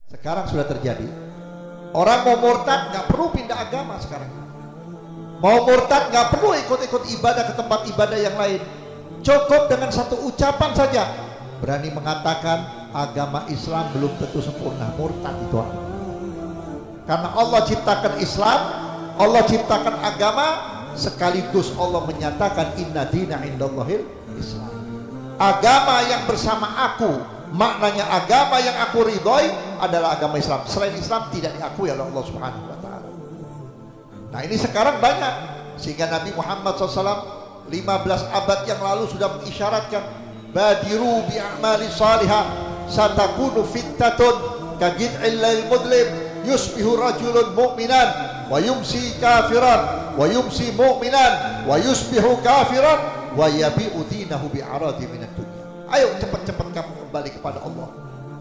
Sekarang sudah terjadi. Orang mau murtad nggak perlu pindah agama sekarang. Mau murtad nggak perlu ikut-ikut ibadah ke tempat ibadah yang lain. Cukup dengan satu ucapan saja berani mengatakan agama Islam belum tentu sempurna. Murtad itu apa? Karena Allah ciptakan Islam, Allah ciptakan agama, sekaligus Allah menyatakan inna dina indallahil Islam. Agama yang bersama aku, maknanya agama yang aku ridhoi adalah agama Islam. Selain Islam tidak diakui oleh Allah Subhanahu wa taala. Nah, ini sekarang banyak, sehingga Nabi Muhammad SAW 15 abad yang lalu sudah mengisyaratkan badiru bi a'mali salihah satakunu fitnatun kagid'il lail mudlim yusbihu rajulun mu'minan wa yumsi kafiran wa yumsi mu'minan wa yusbihu kafiran wa yabi'u dinahu bi'aradi minad dunya. Ayo cepat-cepat kamu kembali kepada Allah.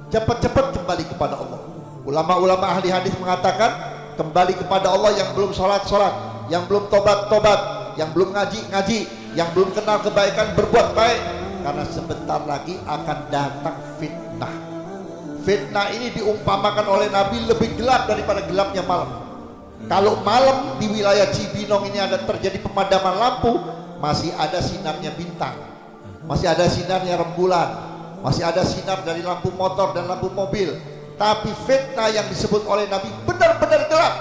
Cepat-cepat kembali kepada Allah. Ulama-ulama ahli hadis mengatakan kembali kepada Allah yang belum sholat-sholat, yang belum tobat-tobat, yang belum ngaji-ngaji, yang belum kenal kebaikan berbuat baik, karena sebentar lagi akan datang fitnah. Fitnah ini diumpamakan oleh Nabi lebih gelap daripada gelapnya malam. Kalau malam di wilayah Cibinong ini ada terjadi pemadaman lampu, masih ada sinarnya bintang, masih ada sinarnya rembulan, masih ada sinar dari lampu motor dan lampu mobil. Tapi fitnah yang disebut oleh Nabi benar-benar gelap.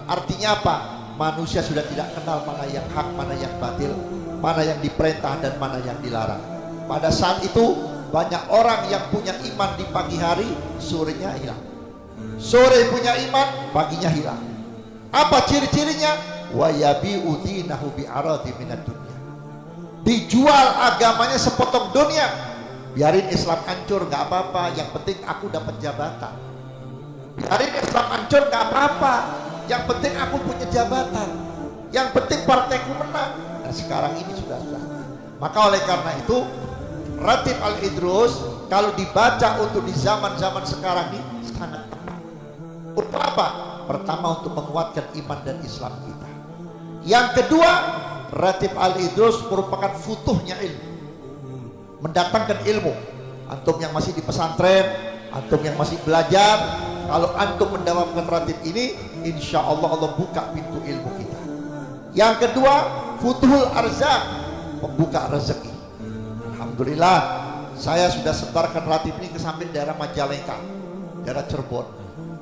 Artinya apa? Manusia sudah tidak kenal mana yang hak, mana yang batil, mana yang diperintah dan mana yang dilarang. Pada saat itu banyak orang yang punya iman di pagi hari, sorenya hilang. Sore punya iman, paginya hilang. Apa ciri-cirinya? Wa yabi'u dinahu bi'aradi minad dunya. Dijual agamanya sepotong dunia. Biarin Islam hancur gak apa-apa, yang penting aku dapat jabatan. Biarin Islam hancur gak apa-apa, yang penting aku punya jabatan, yang penting partaiku menang. Nah, sekarang ini sudah. Maka oleh karena itu Ratib Al-Idrus kalau dibaca untuk di zaman-zaman sekarang ini sangat tepat. Untuk apa? Pertama, untuk menguatkan iman dan Islam kita. Yang kedua, Ratib Al-Idrus merupakan futuhnya ilmu, mendatangkan ilmu. Antum yang masih di pesantren, antum yang masih belajar, kalau antum mendapatkan ratib ini, insya Allah Allah buka pintu ilmu kita. Yang kedua, futuhul arzak, membuka rezeki. Alhamdulillah, saya sudah sebarkan ratib ini ke sampai daerah Majalengka, daerah Cirebon.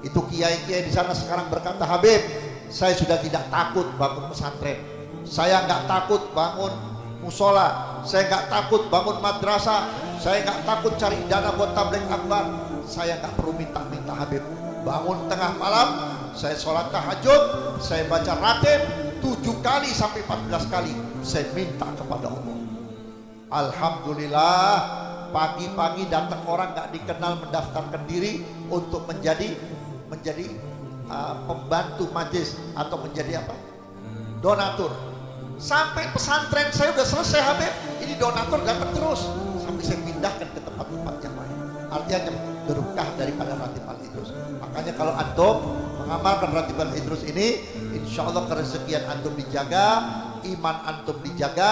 Itu kiai-kiai di sana sekarang berkata, Habib, saya sudah tidak takut bangun pesantren, saya nggak takut bangun musola, saya nggak takut bangun madrasah, saya nggak takut cari dana buat tabligh akbar, saya nggak perlu minta-minta Habib. Bangun tengah malam, saya sholat tahajud, saya baca ratib 7 kali sampai 14 kali, saya minta kepada Allah. Alhamdulillah, pagi-pagi datang orang nggak dikenal mendaftarkan diri untuk menjadi pembantu majelis atau menjadi apa? Donatur. Sampai pesantren saya udah selesai Habib, ini donatur dapat terus sampai saya pindahkan ke tempat-tempat yang lain. Artinya berkah daripada Ratib Al-Idrus. Makanya kalau antum mengamalkan Ratib Al-Idrus ini, insya Allah kerezekian antum dijaga, iman antum dijaga,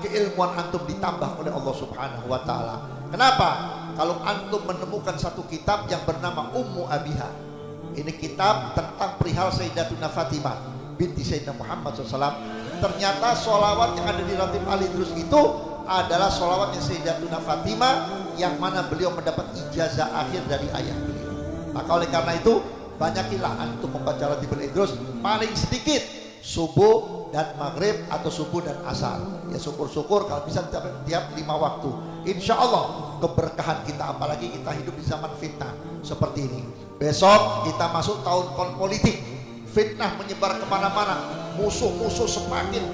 keilmuan antum ditambah oleh Allah Subhanahu wa taala. Kenapa? Kalau antum menemukan satu kitab yang bernama Ummu Abiha. Ini kitab tentang perihal Sayyidatuna Fatimah binti Sayyidina Muhammad SAW. Ternyata sholawat yang ada di Ratib Al-Idrus itu adalah sholawatnya Sayyidatuna Fatimah, yang mana beliau mendapat ijazah akhir dari ayah beliau. Maka oleh karena itu, banyakilah antum membaca Ratib Al-Idrus, paling sedikit subuh dan maghrib atau subuh dan asar. Ya syukur-syukur kalau bisa tiap 5 waktu. Insya Allah keberkahan kita, apalagi kita hidup di zaman fitnah seperti ini. Besok kita masuk tahun politik, fitnah menyebar kemana-mana, musuh-musuh semakin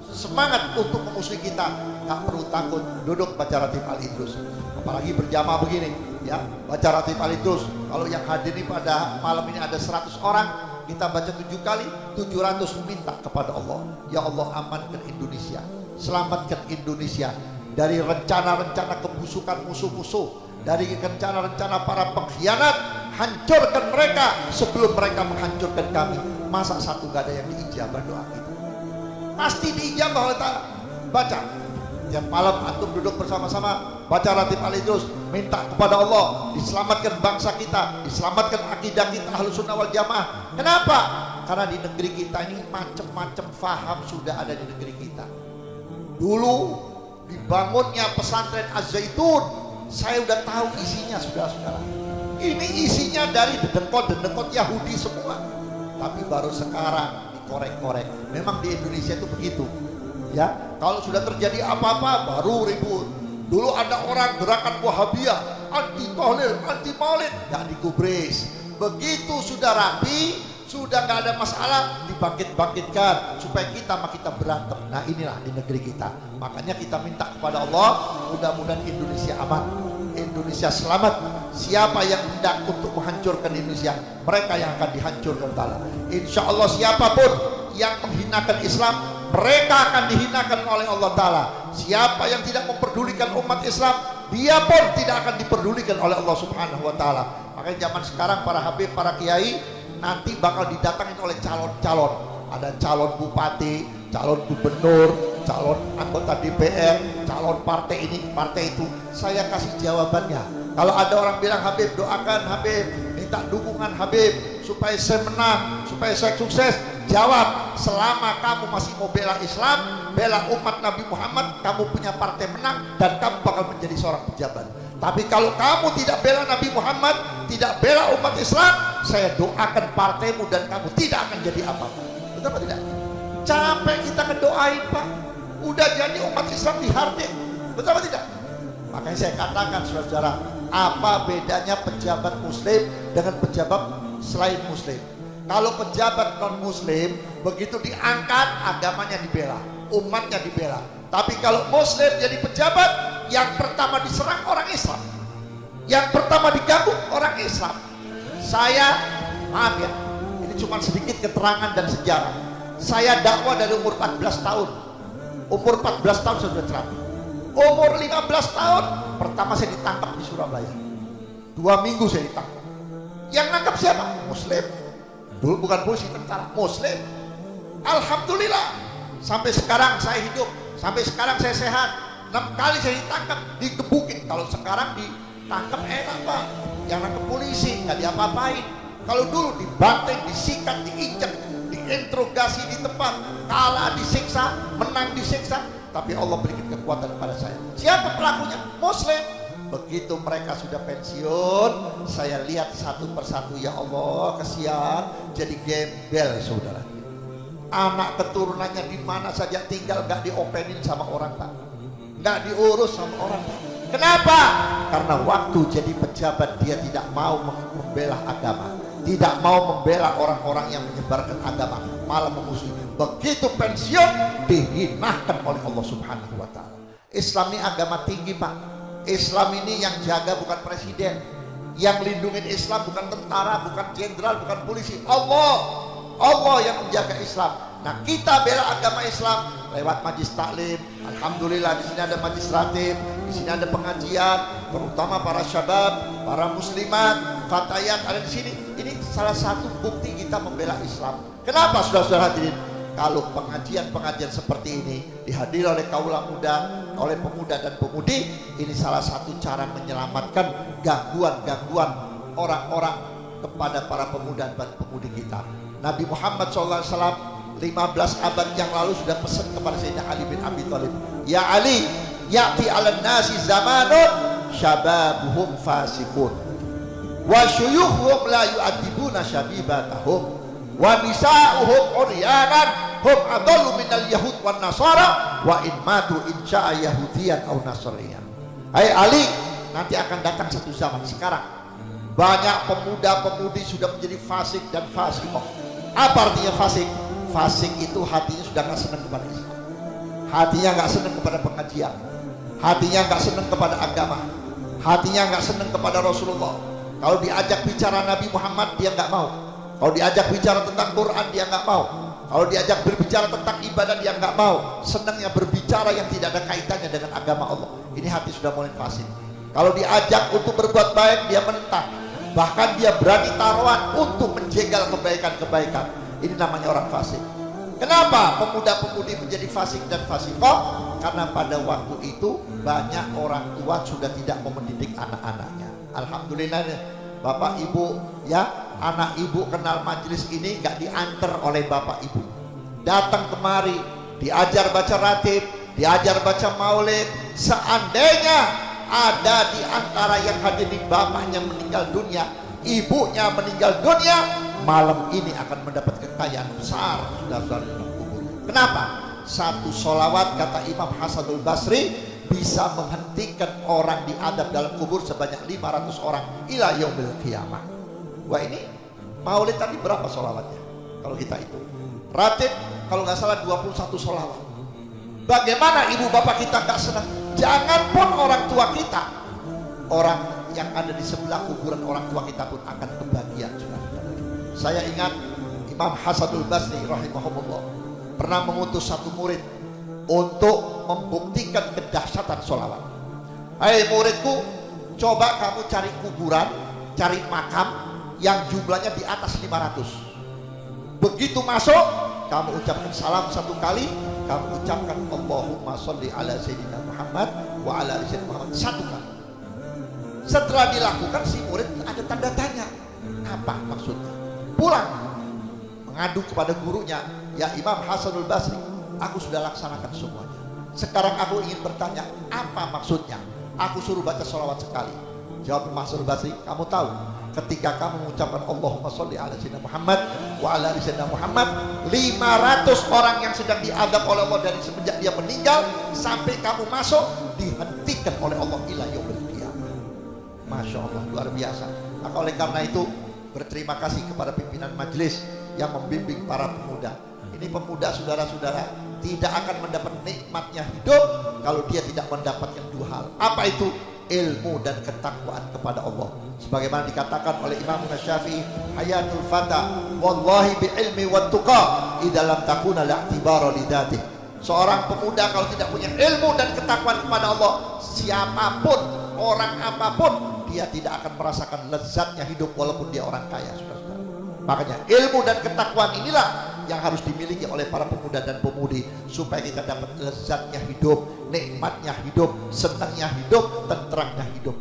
semangat untuk memusuhi kita. Gak perlu takut, duduk baca Ratib Al-Idrus. Apalagi berjamaah begini, ya, baca Ratib Al-Idrus. Kalau yang hadir ini pada malam ini ada 100 orang, kita baca 7 kali, 700 minta kepada Allah. Ya Allah, amankan Indonesia, selamatkan Indonesia dari rencana-rencana kebusukan musuh-musuh, dari rencana-rencana para pengkhianat. Hancurkan mereka sebelum mereka menghancurkan kami. Masa satu gak ada yang diijabah doa kita? Pasti diijabah oleh Ta'ala. Baca tiap malam, antum duduk bersama-sama baca Ratib Al-Idrus, minta kepada Allah diselamatkan bangsa kita, diselamatkan akidah kita Ahlus Sunnah wal Jamaah. Kenapa? Karena di negeri kita ini macam-macam faham sudah ada di negeri kita. Dulu dibangunnya pesantren Az-Zaitun, saya udah tahu isinya, saudara-saudara. Ini isinya dari dedengkot Yahudi semua. Tapi baru sekarang dikorek-korek. Memang di Indonesia itu begitu. Ya, kalau sudah terjadi apa-apa baru ribut. Dulu ada orang gerakan Wahabiyah, anti tahlil, anti maulid, nggak digubris. Begitu sudah rapi, sudah nggak ada masalah, dibangkit-bangkitkan supaya kita berantem. Nah, inilah di negeri kita. Makanya kita minta kepada Allah, mudah-mudahan Indonesia aman, Indonesia selamat. Siapa yang hendak untuk menghancurkan Indonesia, mereka yang akan dihancurkan Allah. Insya Allah siapapun yang menghinakan Islam, mereka akan dihinakan oleh Allah Ta'ala. Siapa yang tidak memperdulikan umat Islam, dia pun tidak akan diperdulikan oleh Allah Subhanahu Wa Ta'ala. Makanya zaman sekarang para habib, para kiai nanti bakal didatangin oleh calon-calon. Ada calon bupati, calon gubernur, calon anggota DPR, calon partai ini, partai itu. Saya kasih jawabannya. Kalau ada orang bilang, Habib doakan Habib, minta dukungan Habib supaya saya menang, supaya saya sukses. Jawab, selama kamu masih mau bela Islam, bela umat Nabi Muhammad, kamu punya partai menang dan kamu bakal menjadi seorang pejabat. Tapi kalau kamu tidak bela Nabi Muhammad, tidak bela umat Islam, saya doakan partaimu dan kamu tidak akan jadi apa-apa. Betul apa tidak? Capek kita ngedoain, Pak. Udah jadi umat Islam dihardik. Betul apa tidak? Makanya saya katakan, saudara-saudara, apa bedanya pejabat muslim dengan pejabat selain muslim? Kalau pejabat non muslim begitu diangkat, agamanya dibela, umatnya dibela. Tapi kalau muslim jadi pejabat, yang pertama diserang orang Islam, yang pertama diganggu orang Islam. Saya, maaf ya, ini cuma sedikit keterangan dan sejarah. Saya dakwah dari umur 14 tahun. Umur 14 tahun saya sudah ceramah. Umur 15 tahun pertama saya ditangkap di Surabaya. 2 minggu saya ditangkap. Yang nangkap siapa? Muslim. Dulu bukan polisi, tentara, muslim. Alhamdulillah, sampai sekarang saya hidup, sampai sekarang saya sehat. 6 kali saya ditangkap, digebukin. Kalau sekarang ditangkap enak, Pak. Yang nangkep polisi nggak diapa-apain. Kalau dulu dibanting, disikat, diinjak, diinterogasi di tempat, kalah disiksa, menang disiksa. Tapi Allah berikan kekuatan kepada saya. Siapa pelakunya? Muslim. Begitu mereka sudah pensiun, saya lihat satu persatu, ya Allah, kesian, jadi gembel, saudara. Anak keturunannya di mana saja tinggal, gak diopenin sama orang, Pak. Gak diurus sama orang, Pak. Kenapa? Karena waktu jadi pejabat dia tidak mau membela agama, tidak mau membela orang-orang yang menyebarkan agama, malah memusuhi. Begitu pensiun, dihinakan oleh Allah Subhanahu Wa Ta'ala. Islam ini agama tinggi, Pak. Islam ini yang jaga bukan presiden, yang lindungin Islam bukan tentara, bukan jenderal, bukan polisi. Allah yang menjaga Islam. Nah, kita bela agama Islam lewat majlis taklim. Alhamdulillah di sini ada majlis ratib, di sini ada pengajian, terutama para syabab, para muslimat, fatayat ada di sini. Ini salah satu bukti kita membela Islam. Kenapa, saudara-saudara hadirin? Kalau pengajian-pengajian seperti ini dihadiri oleh kaula muda, oleh pemuda dan pemudi, ini salah satu cara menyelamatkan gangguan-gangguan orang-orang kepada para pemuda dan pemudi kita. Nabi Muhammad SAW 15 abad yang lalu sudah pesan kepada Sayyidina Ali bin Abi Thalib, ya Ali, ya'ti 'alan nasi zamanun syababuhum fasikun wa syuyukhum la yu'adibuna syabibatahum wa nisa'uhum uryanan hum adallu minal yahud wan nasara wa in matu insya'a yahudiyan aw nasraniyan. Hai Ali, nanti akan datang satu zaman, sekarang banyak pemuda-pemudi sudah menjadi fasik dan fasikoh. Apa artinya fasik? Fasik itu hatinya sudah gak senang kepada Islam, hatinya gak senang kepada pengajian, hatinya gak senang kepada agama, hatinya gak senang kepada Rasulullah. Kalau diajak bicara Nabi Muhammad dia gak mau. Kalau diajak bicara tentang Quran dia nggak mau. Kalau diajak berbicara tentang ibadah dia nggak mau. Senangnya berbicara yang tidak ada kaitannya dengan agama Allah. Ini hati sudah mulai fasik. Kalau diajak untuk berbuat baik dia menentang. Bahkan dia berani taruhan untuk menjegal kebaikan-kebaikan. Ini namanya orang fasik. Kenapa pemuda-pemudi menjadi fasik dan fasikoh? Karena pada waktu itu banyak orang tua sudah tidak mau mendidik anak-anaknya. Alhamdulillah Bapak Ibu ya, anak ibu kenal majelis ini gak diantar oleh Bapak Ibu, datang kemari, diajar baca ratib, diajar baca maulid. Seandainya ada di antara yang hadirin bapaknya meninggal dunia, ibunya meninggal dunia, malam ini akan mendapat kekayaan besar. Saudara-saudara, kenapa? Satu sholawat, kata Imam Hasanul Basri, bisa menghentikan orang diadab dalam kubur sebanyak 500 orang ila yaumil qiyamah. Wah, ini maulid tadi berapa sholawatnya? Kalau kita itu ratib, kalau nggak salah 21 sholawat. Bagaimana ibu bapak kita nggak senang? Janganpun orang tua kita, orang yang ada di sebelah kuburan orang tua kita pun akan kebahagiaan. Saya ingat Imam Hasanul Basri rahimahullah pernah mengutus satu murid untuk membuktikan kedahsyatan sholawat. Hai muridku, coba kamu cari kuburan, cari makam yang jumlahnya di atas 500. Begitu masuk, kamu ucapkan salam satu kali, kamu ucapkan Allahumma sholli ala sayyidina Muhammad wa ala ali sayyidina Muhammad satu kali. Setelah dilakukan, si murid ada tanda tanya, apa maksudnya? Pulang mengadu kepada gurunya, ya Imam Hasanul Basri, aku sudah laksanakan semuanya. Sekarang aku ingin bertanya, apa maksudnya? Aku suruh baca sholawat sekali. Jawab Imam Hasanul Basri, kamu tahu ketika kamu mengucapkan Allahumma sholli ala sayyidina Muhammad wa ala ali sayyidina Muhammad, 500 orang yang sedang diadab oleh Allah dari semenjak dia meninggal sampai kamu masuk dihentikan oleh Allah ila yaumil qiyamah. Masya Allah, luar biasa. Maka oleh karena itu berterima kasih kepada pimpinan majelis yang membimbing para pemuda. Ini pemuda, saudara-saudara, tidak akan mendapat nikmatnya hidup kalau dia tidak mendapatkan dua hal. Apa itu? Ilmu dan ketakwaan kepada Allah. Sebagaimana dikatakan oleh Imam Syafi'i, hayatul fata wallahi bi ilmi wat tuqa idza lam takuna la'tibara lidati. Seorang pemuda kalau tidak punya ilmu dan ketakwaan kepada Allah, siapapun, orang apapun, dia tidak akan merasakan lezatnya hidup walaupun dia orang kaya, saudara-saudara. Makanya ilmu dan ketakwaan inilah yang harus dimiliki oleh para pemuda dan pemudi supaya kita dapat lezatnya hidup, nikmatnya hidup, senangnya hidup, tenteramnya hidup.